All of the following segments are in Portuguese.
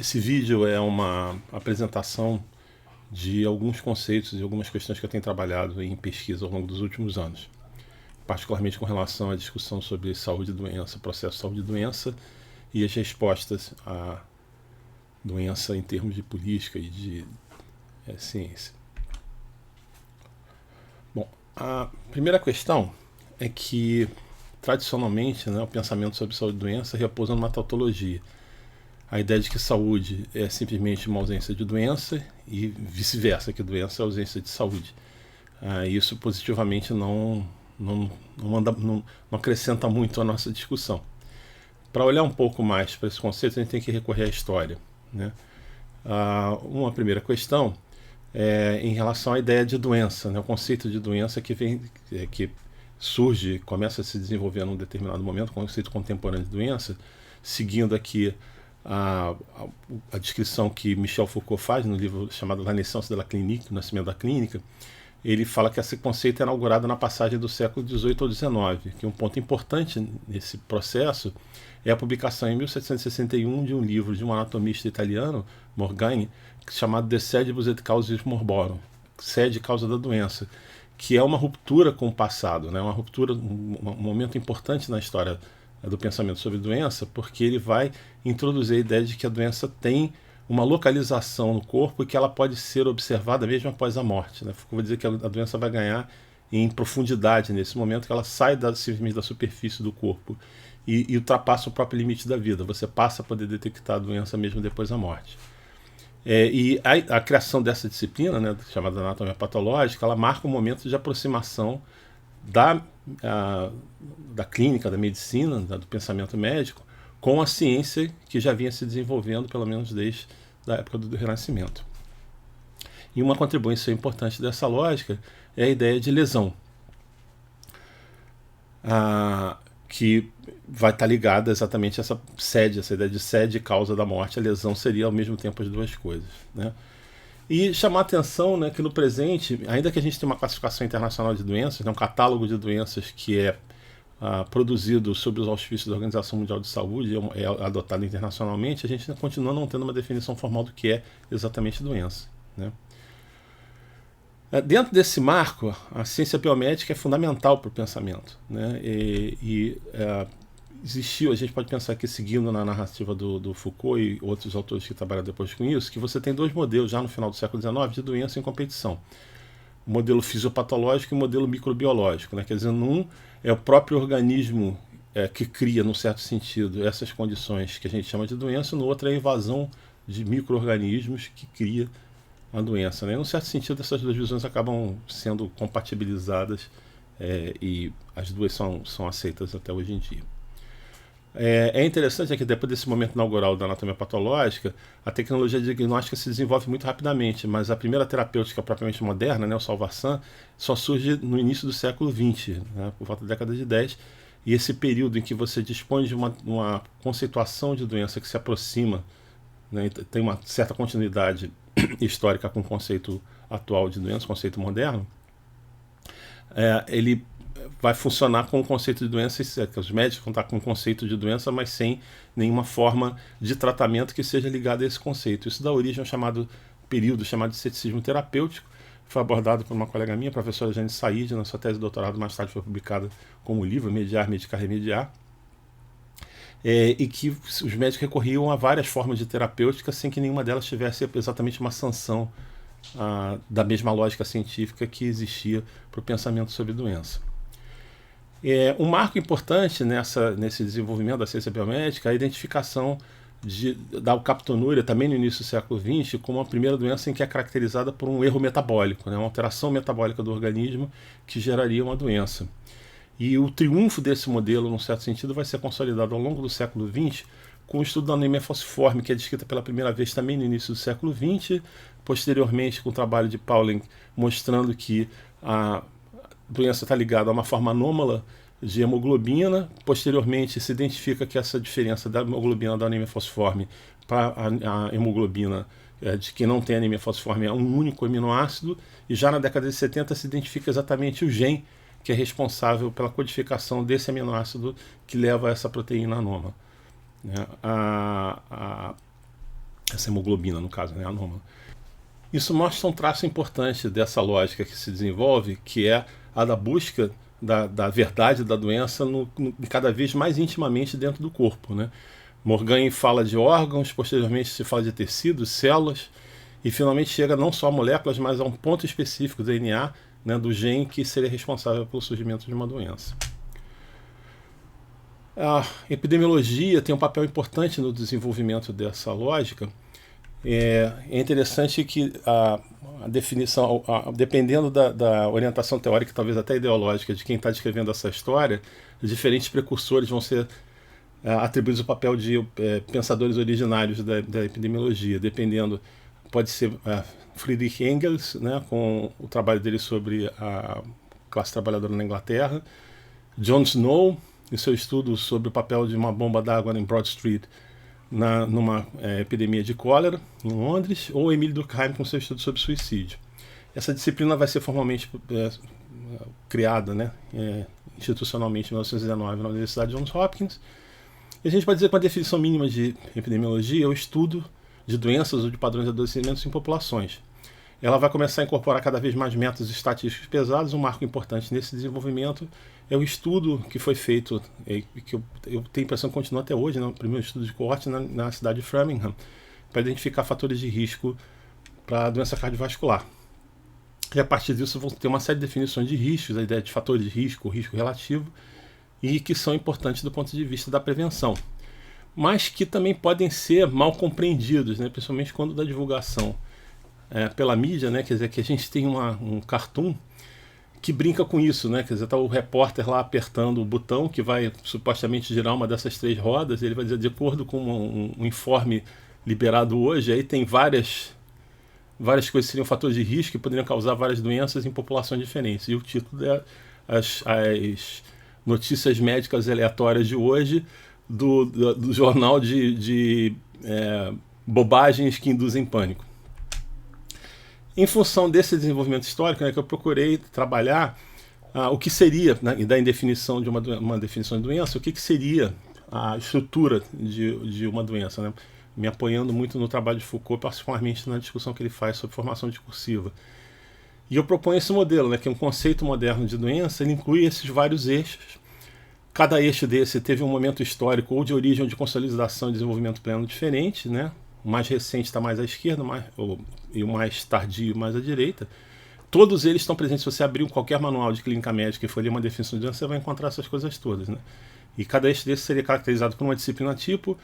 Esse vídeo é uma apresentação de alguns conceitos e algumas questões que eu tenho trabalhado em pesquisa ao longo dos últimos anos, particularmente com relação à discussão sobre saúde e doença, processo de saúde e doença e as respostas à doença em termos de política e de ciência. Bom, a primeira questão é que, tradicionalmente, o pensamento sobre saúde e doença repousa numa tautologia. A ideia de que saúde é simplesmente uma ausência de doença e vice-versa, que doença é ausência de saúde. Isso positivamente não acrescenta muito à nossa discussão. Para olhar um pouco mais para esse conceito, a gente tem que recorrer à história, né? Uma primeira questão é em relação à ideia de doença, né? O conceito de doença que surge, começa a se desenvolver num determinado momento, o conceito contemporâneo de doença, seguindo aqui a descrição que Michel Foucault faz no livro chamado La naissance de la clinique, o nascimento da clínica. Ele fala que esse conceito é inaugurado na passagem do século XVIII ao XIX, que um ponto importante nesse processo é a publicação em 1761 de um livro de um anatomista italiano, Morgagni, chamado De Sedibus et Causis Morborum, sede e causa da doença, que é uma ruptura com o passado, né? Uma ruptura, um momento importante na história do pensamento sobre doença, porque ele vai introduzir a ideia de que a doença tem uma localização no corpo e que ela pode ser observada mesmo após a morte, né? Vou dizer que a doença vai ganhar em profundidade nesse momento, que ela sai simplesmente da superfície do corpo e ultrapassa o próprio limite da vida. Você passa a poder detectar a doença mesmo depois da morte. E a criação dessa disciplina, né, chamada anatomia patológica, ela marca um momento de aproximação da clínica, da medicina, do pensamento médico, com a ciência que já vinha se desenvolvendo, pelo menos desde a época do Renascimento. E uma contribuição importante dessa lógica é a ideia de lesão, que vai estar ligada exatamente a essa ideia de sede e causa da morte. A lesão seria ao mesmo tempo as duas coisas, né? E chamar a atenção, né, que no presente, ainda que a gente tenha uma classificação internacional de doenças, um catálogo de doenças que é produzido sob os auspícios da Organização Mundial de Saúde, é adotado internacionalmente, a gente continua não tendo uma definição formal do que é exatamente doença, né? Dentro desse marco, a ciência biomédica é fundamental para o pensamento, né? Existiu, a gente pode pensar que, seguindo na narrativa do Foucault e outros autores que trabalharam depois com isso, que você tem dois modelos já no final do século XIX de doença em competição: o modelo fisiopatológico e o modelo microbiológico, né? Quer dizer, num é o próprio organismo que cria, num certo sentido, essas condições que a gente chama de doença, no outro é a invasão de micro-organismos que cria a doença, né? Num certo sentido, essas duas visões acabam sendo compatibilizadas e as duas são aceitas até hoje em dia. É interessante que depois desse momento inaugural da anatomia patológica, a tecnologia diagnóstica se desenvolve muito rapidamente, mas a primeira terapêutica propriamente moderna, né, o Salvarsan, só surge no início do século XX, né, por volta da década de 10, e esse período em que você dispõe de uma conceituação de doença que se aproxima, né, tem uma certa continuidade histórica com o conceito atual de doença, conceito moderno, ele vai funcionar com o conceito de doença, que os médicos vão estar com o conceito de doença, mas sem nenhuma forma de tratamento que seja ligada a esse conceito. Isso dá origem ao período chamado de ceticismo terapêutico, que foi abordado por uma colega minha, a professora Jane Said, na sua tese de doutorado, mais tarde foi publicada como livro, Mediar, Medicar, Remediar, e que os médicos recorriam a várias formas de terapêutica sem que nenhuma delas tivesse exatamente uma sanção da mesma lógica científica que existia para o pensamento sobre doença. Um marco importante nesse desenvolvimento da ciência biomédica é a identificação da alcaptonúria, também no início do século XX, como a primeira doença em que é caracterizada por um erro metabólico, né, uma alteração metabólica do organismo que geraria uma doença. E o triunfo desse modelo, num certo sentido, vai ser consolidado ao longo do século XX com o estudo da anemia falciforme, que é descrita pela primeira vez também no início do século XX, posteriormente com o trabalho de Pauling mostrando que a doença está ligada a uma forma anômala de hemoglobina. Posteriormente se identifica que essa diferença da hemoglobina da anemia falciforme para a hemoglobina de quem não tem anemia falciforme é um único aminoácido, e já na década de 70 se identifica exatamente o gene que é responsável pela codificação desse aminoácido que leva a essa proteína anômala. essa hemoglobina, no caso, né, anômala. Isso mostra um traço importante dessa lógica que se desenvolve, que é a da busca da verdade da doença cada vez mais intimamente dentro do corpo, né? Morgane fala de órgãos, posteriormente se fala de tecidos, células, e finalmente chega não só a moléculas, mas a um ponto específico do DNA, né, do gene que seria responsável pelo surgimento de uma doença. A epidemiologia tem um papel importante no desenvolvimento dessa lógica. É interessante que a definição, dependendo da orientação teórica, talvez até ideológica, de quem está descrevendo essa história, diferentes precursores vão ser atribuídos o papel de pensadores originários da epidemiologia, dependendo. Pode ser Friedrich Engels, né, com o trabalho dele sobre a classe trabalhadora na Inglaterra, John Snow, em seu estudo sobre o papel de uma bomba d'água em Broad Street numa epidemia de cólera em Londres, ou Emile Durkheim com seu estudo sobre suicídio. Essa disciplina vai ser formalmente criada, né, institucionalmente em 1919 na Universidade Johns Hopkins. E a gente pode dizer que uma definição mínima de epidemiologia é o estudo de doenças ou de padrões de adoecimentos em populações. Ela vai começar a incorporar cada vez mais métodos estatísticos pesados. Um marco importante nesse desenvolvimento é o estudo que foi feito, que eu tenho a impressão que continua até hoje, né, o primeiro estudo de coorte na cidade de Framingham, para identificar fatores de risco para a doença cardiovascular. E a partir disso vão ter uma série de definições de riscos, a ideia de fatores de risco, risco relativo, e que são importantes do ponto de vista da prevenção, mas que também podem ser mal compreendidos, né, principalmente quando da divulgação pela mídia, né, quer dizer, que a gente tem um cartoon que brinca com isso, né, quer dizer, tá o repórter lá apertando o botão que vai supostamente girar uma dessas 3 rodas, e ele vai dizer, de acordo com um informe liberado hoje, aí tem várias coisas que seriam fatores de risco que poderiam causar várias doenças em populações diferentes, e o título é as notícias médicas aleatórias de hoje, do jornal de bobagens que induzem pânico. Em função desse desenvolvimento histórico, né, que eu procurei trabalhar o que seria, né, e dar em definição de uma definição de doença, o que seria a estrutura de uma doença, né, me apoiando muito no trabalho de Foucault, particularmente na discussão que ele faz sobre formação discursiva. E eu proponho esse modelo, né, que é um conceito moderno de doença. Ele inclui esses vários eixos. Cada eixo desse teve um momento histórico ou de origem ou de consolidação e desenvolvimento pleno diferente, né? O mais recente está mais à esquerda, e o mais tardio mais à direita. Todos eles estão presentes. Se você abrir qualquer manual de clínica médica e for ler uma definição de doença, você vai encontrar essas coisas todas, né? E cada eixo desse seria caracterizado por uma disciplina tipo,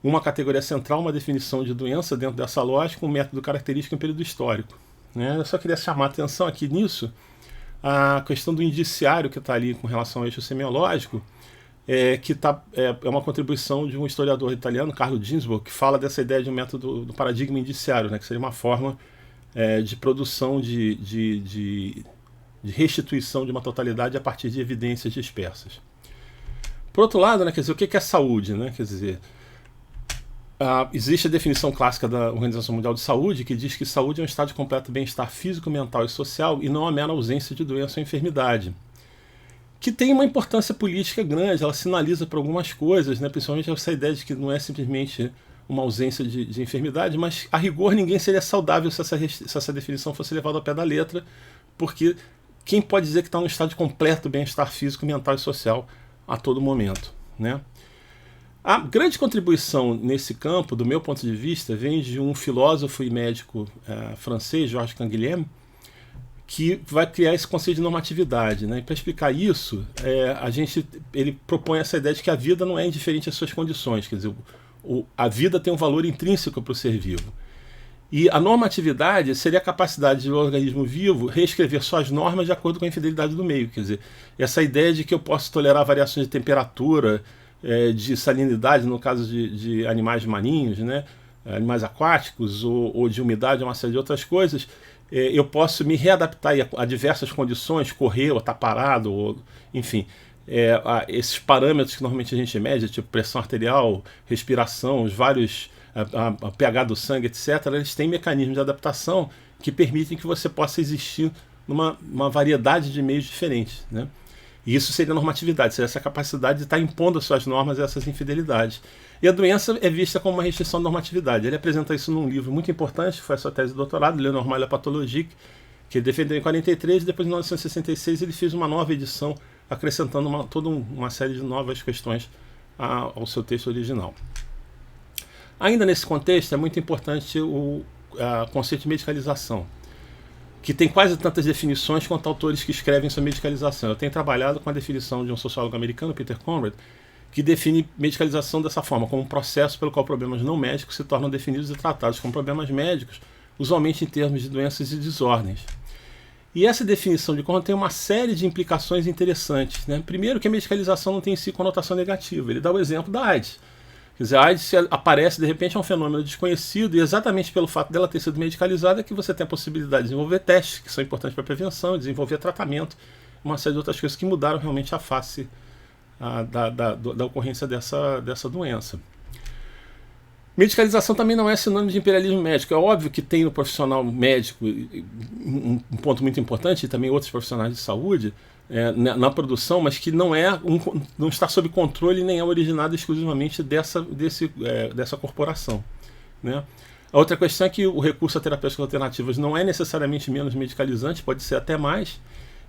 uma categoria central, uma definição de doença dentro dessa lógica, um método característico e um período histórico, né? Eu só queria chamar a atenção aqui nisso, a questão do indiciário que está ali com relação ao eixo semiológico, é uma contribuição de um historiador italiano, Carlo Ginzburg, que fala dessa ideia de um método do paradigma indiciário, né, que seria uma forma de produção de restituição de uma totalidade a partir de evidências dispersas. Por outro lado, né, quer dizer, o que é saúde? Né? Quer dizer, existe a definição clássica da Organização Mundial de Saúde, que diz que saúde é um estado de completo bem-estar físico, mental e social, e não a mera ausência de doença ou enfermidade, que tem uma importância política grande. Ela sinaliza para algumas coisas, né? Principalmente essa ideia de que não é simplesmente uma ausência de enfermidade, mas a rigor ninguém seria saudável se essa definição fosse levada ao pé da letra, porque quem pode dizer que está num estado de completo bem-estar físico, mental e social a todo momento, né? A grande contribuição nesse campo, do meu ponto de vista, vem de um filósofo e médico francês, Georges Canguilhem, que vai criar esse conceito de normatividade, né? E para explicar isso, ele propõe essa ideia de que a vida não é indiferente às suas condições, quer dizer, a vida tem um valor intrínseco para o ser vivo. E a normatividade seria a capacidade do organismo vivo reescrever suas normas de acordo com a infidelidade do meio, quer dizer, essa ideia de que eu posso tolerar variações de temperatura, de salinidade, no caso de animais marinhos, né? Animais aquáticos, ou de umidade, uma série de outras coisas. Eu posso me readaptar a diversas condições, correr ou estar parado, ou, enfim, esses parâmetros que normalmente a gente mede, tipo pressão arterial, respiração, os vários, a pH do sangue, etc., eles têm mecanismos de adaptação que permitem que você possa existir numa variedade de meios diferentes, né? E isso seria normatividade, seria essa capacidade de estar impondo as suas normas a essas infidelidades. E a doença é vista como uma restrição da normatividade. Ele apresenta isso num livro muito importante, que foi a sua tese de doutorado, Le Normal et la Pathologie, que ele defendeu em 43, e depois em 1966 ele fez uma nova edição, acrescentando toda uma série de novas questões ao seu texto original. Ainda nesse contexto, é muito importante o conceito de medicalização, que tem quase tantas definições quanto autores que escrevem sobre medicalização. Eu tenho trabalhado com a definição de um sociólogo americano, Peter Conrad, que define medicalização dessa forma, como um processo pelo qual problemas não médicos se tornam definidos e tratados como problemas médicos, usualmente em termos de doenças e desordens. E essa definição de Conrad tem uma série de implicações interessantes, né? Primeiro, que a medicalização não tem em si conotação negativa. Ele dá o exemplo da AIDS. Quer dizer, a AIDS aparece, de repente, é um fenômeno desconhecido, e exatamente pelo fato dela ter sido medicalizada é que você tem a possibilidade de desenvolver testes, que são importantes para a prevenção, desenvolver tratamento, uma série de outras coisas que mudaram realmente a face da ocorrência dessa doença. Medicalização também não é sinônimo de imperialismo médico. É óbvio que tem no profissional médico um ponto muito importante, e também outros profissionais de saúde, na produção, mas que não está sob controle nem é originado exclusivamente dessa corporação, né? A outra questão é que o recurso a terapêuticas alternativas não é necessariamente menos medicalizante, pode ser até mais.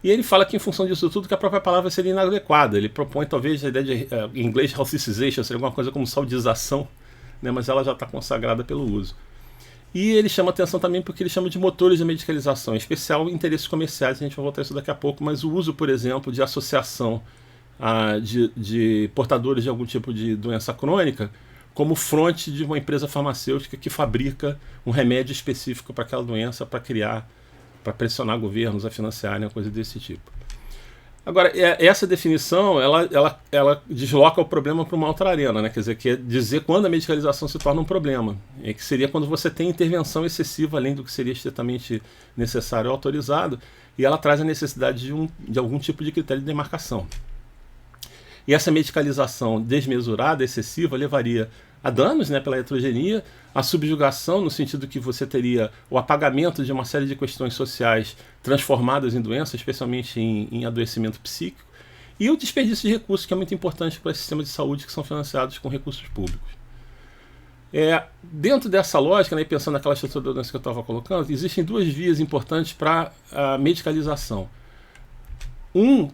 E ele fala que, em função disso tudo, que a própria palavra seria inadequada. Ele propõe, talvez, a ideia de, em inglês, healthicization, seria alguma coisa como saudização, né, mas ela já está consagrada pelo uso. E ele chama atenção também porque ele chama de motores de medicalização, em especial interesses comerciais, a gente vai voltar a isso daqui a pouco, mas o uso, por exemplo, de associação de portadores de algum tipo de doença crônica como fronte de uma empresa farmacêutica que fabrica um remédio específico para aquela doença, para pressionar governos a financiarem, uma coisa desse tipo. Agora, essa definição, ela desloca o problema para uma outra arena, né? Quer dizer, que é dizer quando a medicalização se torna um problema, que seria quando você tem intervenção excessiva, além do que seria estritamente necessário ou autorizado, e ela traz a necessidade de algum tipo de critério de demarcação. E essa medicalização desmesurada, excessiva, levaria a danos, né, pela heterogeneia, a subjugação, no sentido que você teria o apagamento de uma série de questões sociais transformadas em doença, especialmente em adoecimento psíquico, e o desperdício de recursos, que é muito importante para o sistema de saúde, que são financiados com recursos públicos. Dentro dessa lógica, né, pensando naquela estrutura da doença que eu estava colocando, existem duas vias importantes para a medicalização.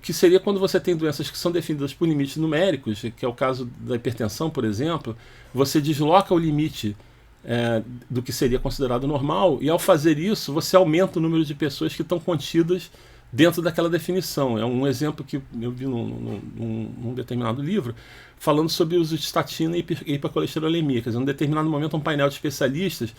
Que seria quando você tem doenças que são definidas por limites numéricos, que é o caso da hipertensão, por exemplo, você desloca o limite do que seria considerado normal, e ao fazer isso, você aumenta o número de pessoas que estão contidas dentro daquela definição. É um exemplo que eu vi num determinado livro, falando sobre o uso de estatina e hipercolesterolemia. Quer dizer, em um determinado momento, um painel de especialistas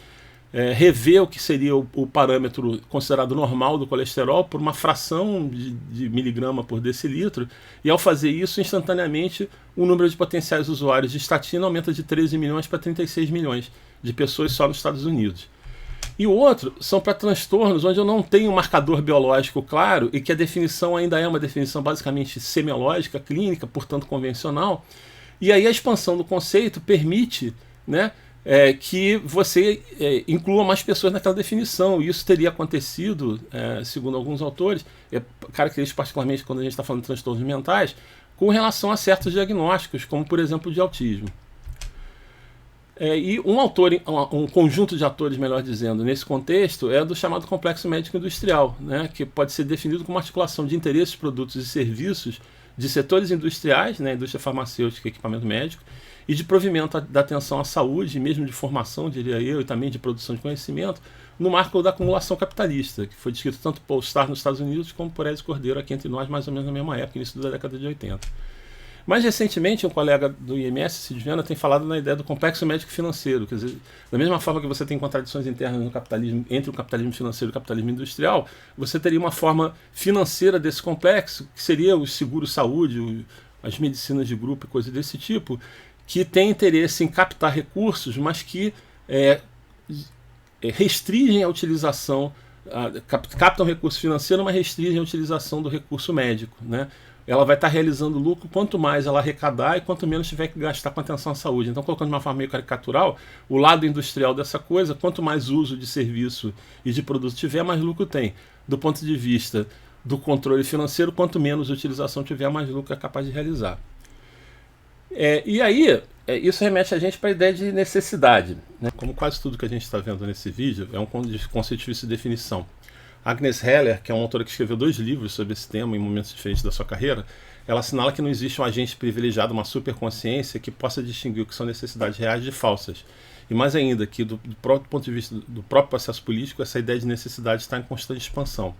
rever o que seria o parâmetro considerado normal do colesterol por uma fração de miligrama por decilitro, e ao fazer isso, instantaneamente, o número de potenciais usuários de estatina aumenta de 13 milhões para 36 milhões de pessoas só nos Estados Unidos. E o outro são para transtornos onde eu não tenho um marcador biológico claro e que a definição ainda é uma definição basicamente semiológica, clínica, portanto convencional, e aí a expansão do conceito permite, né, que você inclua mais pessoas naquela definição. E isso teria acontecido, segundo alguns autores, características particularmente quando a gente está falando de transtornos mentais, com relação a certos diagnósticos, como por exemplo de autismo. E um conjunto de atores, melhor dizendo, nesse contexto, é do chamado complexo médico industrial, né, que pode ser definido como uma articulação de interesses, produtos e serviços de setores industriais, né, indústria farmacêutica e equipamento médico, e de provimento da atenção à saúde, mesmo de formação, diria eu, e também de produção de conhecimento, no marco da acumulação capitalista, que foi descrito tanto por Starr nos Estados Unidos como por Ezio Cordeiro aqui entre nós, mais ou menos na mesma época, início da década de 80. Mais recentemente, um colega do IMS, Cid Viana, tem falado na ideia do complexo médico financeiro. Quer dizer, da mesma forma que você tem contradições internas no capitalismo, entre o capitalismo financeiro e o capitalismo industrial, você teria uma forma financeira desse complexo, que seria o seguro-saúde, as medicinas de grupo e coisas desse tipo, que tem interesse em captar recursos, mas que restringem a utilização, captam recurso financeiro, mas restringem a utilização do recurso médico, né? Ela vai estar realizando lucro quanto mais ela arrecadar e quanto menos tiver que gastar com atenção à saúde. Então, colocando de uma forma meio caricatural, o lado industrial dessa coisa, quanto mais uso de serviço e de produto tiver, mais lucro tem. Do ponto de vista do controle financeiro, quanto menos utilização tiver, mais lucro é capaz de realizar. E aí, isso remete a gente para a ideia de necessidade, né? Como quase tudo que a gente está vendo nesse vídeo, é um conceito difícil de definição. Agnes Heller, que é uma autora que escreveu 2 livros sobre esse tema em momentos diferentes da sua carreira, ela assinala que não existe um agente privilegiado, uma superconsciência, que possa distinguir o que são necessidades reais de falsas. E mais ainda, que do próprio ponto de vista do próprio processo político, essa ideia de necessidade está em constante expansão.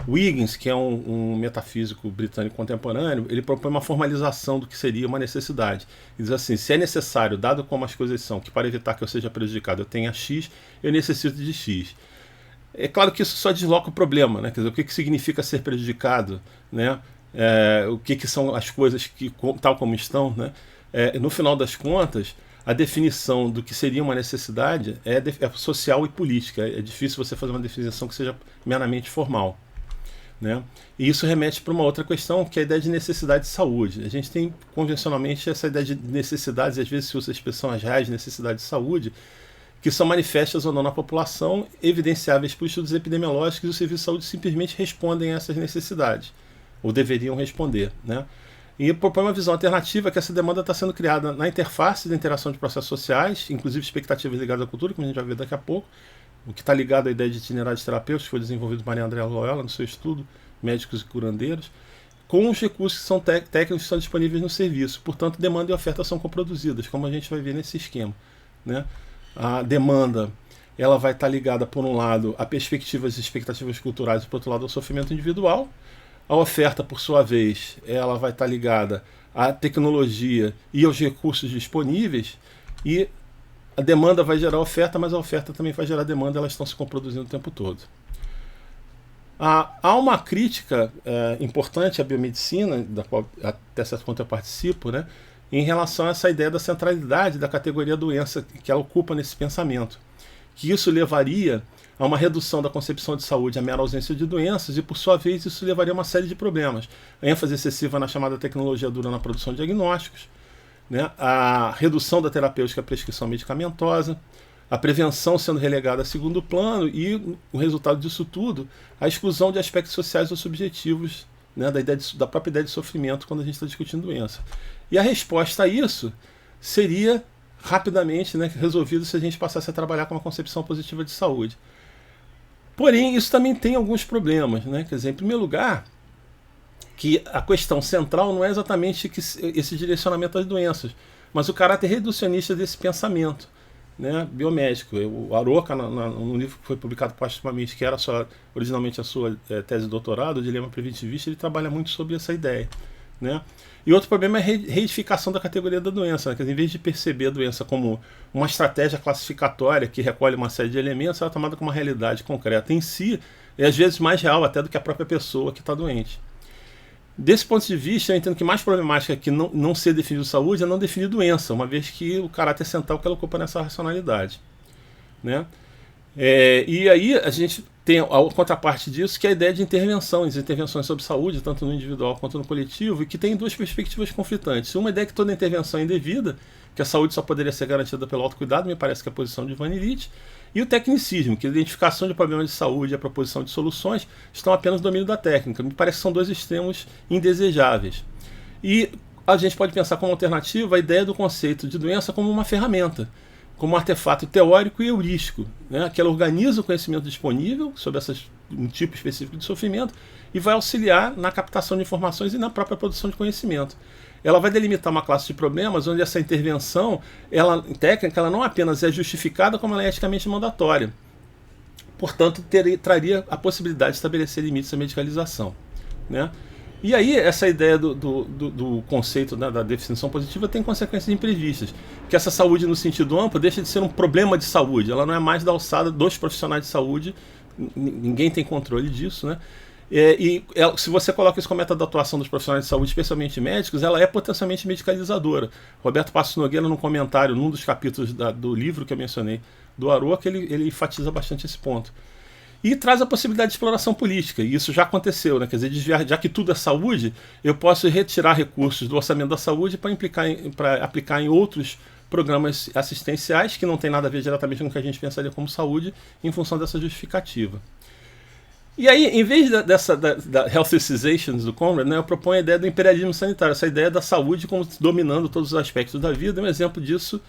Huygens, que é um metafísico britânico contemporâneo, ele propõe uma formalização do que seria uma necessidade. Ele diz assim: se é necessário, dado como as coisas são, que para evitar que eu seja prejudicado eu tenha X, eu necessito de X. É claro que isso só desloca o problema, né? Quer dizer, o que significa ser prejudicado, né? O que são as coisas que, tal como estão, né? No final das contas, a definição do que seria uma necessidade é social e política. É difícil você fazer uma definição que seja meramente formal, né? E isso remete para uma outra questão, que é a ideia de necessidade de saúde. A gente tem convencionalmente essa ideia de necessidades, às vezes se usa a expressão as reais necessidades de saúde, que são manifestas ou não na população, evidenciáveis por estudos epidemiológicos, e os serviços de saúde simplesmente respondem a essas necessidades, ou deveriam responder, né? E propõe uma visão alternativa, que essa demanda está sendo criada na interface da interação de processos sociais, inclusive expectativas ligadas à cultura, como a gente vai ver daqui a pouco, o que está ligado à ideia de itinerários terapêuticos, que foi desenvolvido por Maria Andréa Loyola no seu estudo, Médicos e Curandeiros, com os recursos que são técnicos que estão disponíveis no serviço. Portanto, demanda e oferta são coproduzidas, como a gente vai ver nesse esquema, né? A demanda, ela vai estar ligada, por um lado, a perspectivas e expectativas culturais, e por outro lado, ao sofrimento individual. A oferta, por sua vez, ela vai estar ligada à tecnologia e aos recursos disponíveis, e a demanda vai gerar oferta, mas a oferta também vai gerar demanda, elas estão se coproduzindo o tempo todo. Há uma crítica importante à biomedicina, da qual até certo ponto eu participo, né, em relação a essa ideia da centralidade da categoria doença que ela ocupa nesse pensamento, que isso levaria a uma redução da concepção de saúde à mera ausência de doenças, e por sua vez isso levaria a uma série de problemas. A ênfase excessiva na chamada tecnologia dura na produção de diagnósticos, né, a redução da terapêutica à prescrição medicamentosa, a prevenção sendo relegada a segundo plano, e o resultado disso tudo, a exclusão de aspectos sociais ou subjetivos, né, da própria ideia de sofrimento quando a gente está discutindo doença. E a resposta a isso seria rapidamente, né, resolvido se a gente passasse a trabalhar com uma concepção positiva de saúde. Porém, isso também tem alguns problemas, né? Quer dizer, em primeiro lugar, que a questão central não é exatamente esse direcionamento às doenças, mas o caráter reducionista desse pensamento, né, biomédico. O Aroca, no livro que foi publicado postumamente, que era originalmente a sua tese de doutorado, o Dilema Preventivista, ele trabalha muito sobre essa ideia, né? E outro problema é a reificação da categoria da doença, né? Quer dizer, em vez de perceber a doença como uma estratégia classificatória que recolhe uma série de elementos, ela é tomada como uma realidade concreta em si, e às vezes mais real até do que a própria pessoa que está doente. Desse ponto de vista, eu entendo que mais problemática que não ser definido saúde é não definir doença, uma vez que o caráter central que ela ocupa nessa racionalidade, né? E aí a gente tem a contraparte disso, que é a ideia de intervenções sobre saúde, tanto no individual quanto no coletivo, e que tem 2 perspectivas conflitantes. Uma ideia é que toda intervenção é indevida, que a saúde só poderia ser garantida pelo autocuidado, me parece que é a posição de Van Illich, e o tecnicismo, que a identificação de problemas de saúde e a proposição de soluções estão apenas no domínio da técnica. Me parece que são 2 extremos indesejáveis. E a gente pode pensar como alternativa a ideia do conceito de doença como uma ferramenta, como um artefato teórico e heurístico, né, que ela organiza o conhecimento disponível sobre um tipo específico de sofrimento e vai auxiliar na captação de informações e na própria produção de conhecimento. Ela vai delimitar uma classe de problemas onde essa intervenção técnica ela não apenas é justificada, como ela é eticamente mandatória. Portanto, traria a possibilidade de estabelecer limites à medicalização, né? E aí, essa ideia do conceito, né, da definição positiva tem consequências imprevistas. Que essa saúde, no sentido amplo, deixa de ser um problema de saúde. Ela não é mais da alçada dos profissionais de saúde, ninguém tem controle disso, né? Se você coloca isso como meta da atuação dos profissionais de saúde, especialmente médicos, ela é potencialmente medicalizadora. Roberto Passos Nogueira, num comentário, num dos capítulos do livro que eu mencionei, do Aroca, ele enfatiza bastante esse ponto. E traz a possibilidade de exploração política, e isso já aconteceu, né? Quer dizer, já que tudo é saúde, eu posso retirar recursos do orçamento da saúde para aplicar em outros programas assistenciais que não tem nada a ver diretamente com o que a gente pensaria como saúde, em função dessa justificativa. E aí, em vez da healthicization do Conrad, né, eu proponho a ideia do imperialismo sanitário, essa ideia da saúde como dominando todos os aspectos da vida. Um exemplo disso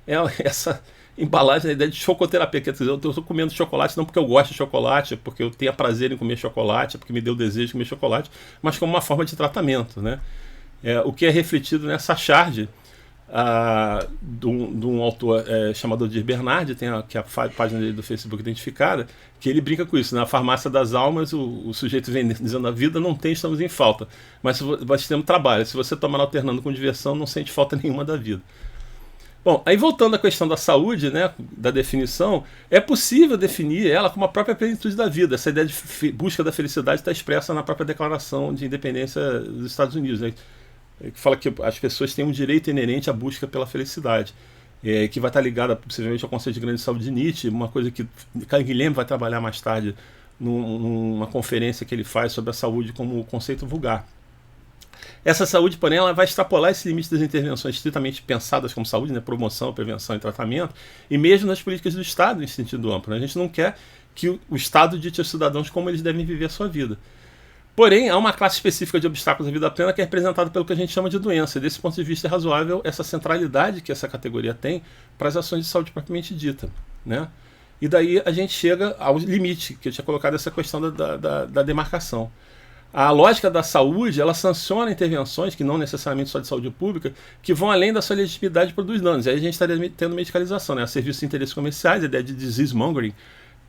é essa embalagem, a ideia de chocoterapia. Quer dizer, eu estou comendo chocolate não porque eu gosto de chocolate, porque eu tenho prazer em comer chocolate, porque me deu desejo de comer chocolate, mas como uma forma de tratamento, né? O que é refletido nessa charge de um autor chamado Odir Bernardi, que é a página dele do Facebook identificada, que ele brinca com isso. Na farmácia das almas, o sujeito vem dizendo: a vida não tem, estamos em falta, mas nós temos trabalho. Se você tomar alternando com diversão, não sente falta nenhuma da vida. Bom, aí voltando à questão da saúde, né, da definição, é possível definir ela como a própria plenitude da vida. Essa ideia de busca da felicidade está expressa na própria Declaração de Independência dos Estados Unidos, né, que fala que as pessoas têm um direito inerente à busca pela felicidade, que vai estar ligada possivelmente ao conceito de grande saúde de Nietzsche, uma coisa que Guilherme vai trabalhar mais tarde numa conferência que ele faz sobre a saúde como conceito vulgar. Essa saúde, porém, ela vai extrapolar esse limite das intervenções estritamente pensadas como saúde, né, promoção, prevenção e tratamento, e mesmo nas políticas do Estado em sentido amplo. A gente não quer que o Estado dite aos cidadãos como eles devem viver a sua vida. Porém, há uma classe específica de obstáculos à vida plena que é representada pelo que a gente chama de doença. E desse ponto de vista é razoável essa centralidade que essa categoria tem para as ações de saúde propriamente dita, né? E daí a gente chega ao limite, que eu tinha colocado essa questão da demarcação. A lógica da saúde, ela sanciona intervenções, que não necessariamente só de saúde pública, que vão além da sua legitimidade e produz danos. E aí a gente estaria tendo medicalização, né? Serviços de interesses comerciais, a ideia de disease mongering,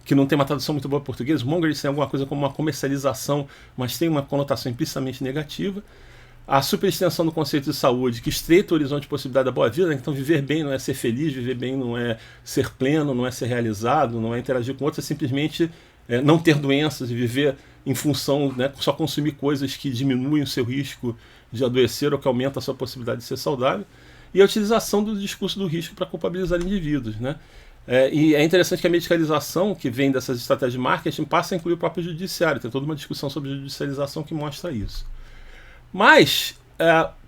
que não tem uma tradução muito boa em português. Mongering tem alguma coisa como uma comercialização, mas tem uma conotação implicitamente negativa. A superextensão do conceito de saúde, que estreita o horizonte de possibilidade da boa vida, né? Então viver bem não é ser feliz, viver bem não é ser pleno, não é ser realizado, não é interagir com outros, é simplesmente não ter doenças e viver em função, né, só consumir coisas que diminuem o seu risco de adoecer ou que aumentam a sua possibilidade de ser saudável. E a utilização do discurso do risco para culpabilizar indivíduos, né? E é interessante que a medicalização que vem dessas estratégias de marketing passa a incluir o próprio judiciário. Tem toda uma discussão sobre judicialização que mostra isso. Mas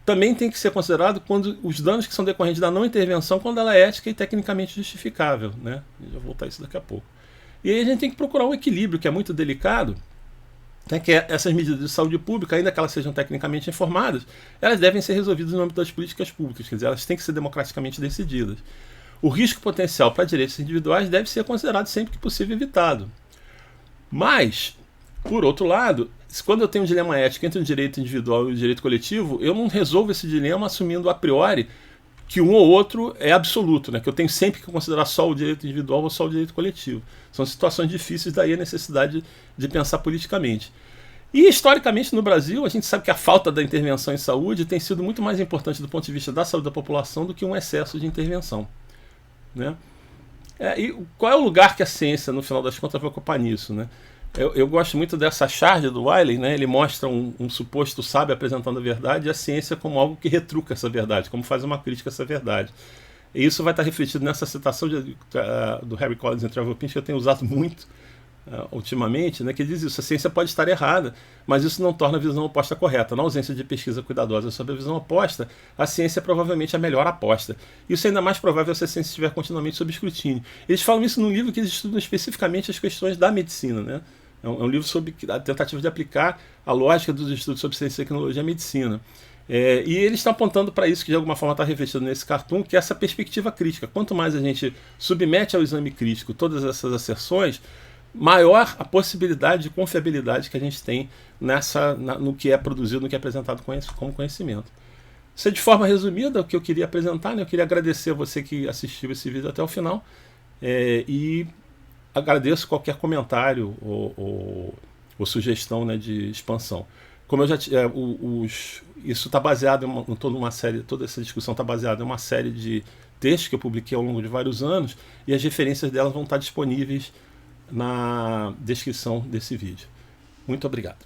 também tem que ser considerado quando os danos que são decorrentes da não intervenção, quando ela é ética e tecnicamente justificável, né? Eu vou voltar a isso daqui a pouco. E aí a gente tem que procurar um equilíbrio que é muito delicado, né, que essas medidas de saúde pública, ainda que elas sejam tecnicamente informadas, elas devem ser resolvidas no âmbito das políticas públicas, quer dizer, elas têm que ser democraticamente decididas. O risco potencial para direitos individuais deve ser considerado sempre que possível evitado. Mas, por outro lado, quando eu tenho um dilema ético entre o direito individual e o direito coletivo, eu não resolvo esse dilema assumindo a priori que um ou outro é absoluto, né? Que eu tenho sempre que considerar só o direito individual ou só o direito coletivo. São situações difíceis, daí a necessidade de pensar politicamente. E historicamente no Brasil, a gente sabe que a falta da intervenção em saúde tem sido muito mais importante do ponto de vista da saúde da população do que um excesso de intervenção, né? E qual é o lugar que a ciência, no final das contas, vai ocupar nisso, né? Eu gosto muito dessa charge do Wiley, né? Ele mostra um suposto sábio apresentando a verdade e a ciência como algo que retruca essa verdade, como faz uma crítica a essa verdade. E isso vai estar refletido nessa citação do Harry Collins em Trevor Pinch, que eu tenho usado muito ultimamente, né? Que diz isso: a ciência pode estar errada, mas isso não torna a visão oposta correta. Na ausência de pesquisa cuidadosa sobre a visão oposta, a ciência é provavelmente a melhor aposta. Isso é ainda mais provável se a ciência estiver continuamente sob escrutínio. Eles falam isso num livro que eles estudam especificamente as questões da medicina, né? É um livro sobre a tentativa de aplicar a lógica dos estudos sobre ciência e tecnologia à medicina. E eles estão apontando para isso, que de alguma forma está refletido nesse cartoon, que é essa perspectiva crítica. Quanto mais a gente submete ao exame crítico todas essas asserções, maior a possibilidade de confiabilidade que a gente tem no que é produzido, no que é apresentado como conhecimento. Isso é de forma resumida o que eu queria apresentar, né? Eu queria agradecer a você que assistiu esse vídeo até o final. E agradeço qualquer comentário ou sugestão, né, de expansão. Como eu já isso está baseado em toda uma série, toda essa discussão está baseada em uma série de textos que eu publiquei ao longo de vários anos, e as referências delas vão estar disponíveis na descrição desse vídeo. Muito obrigado.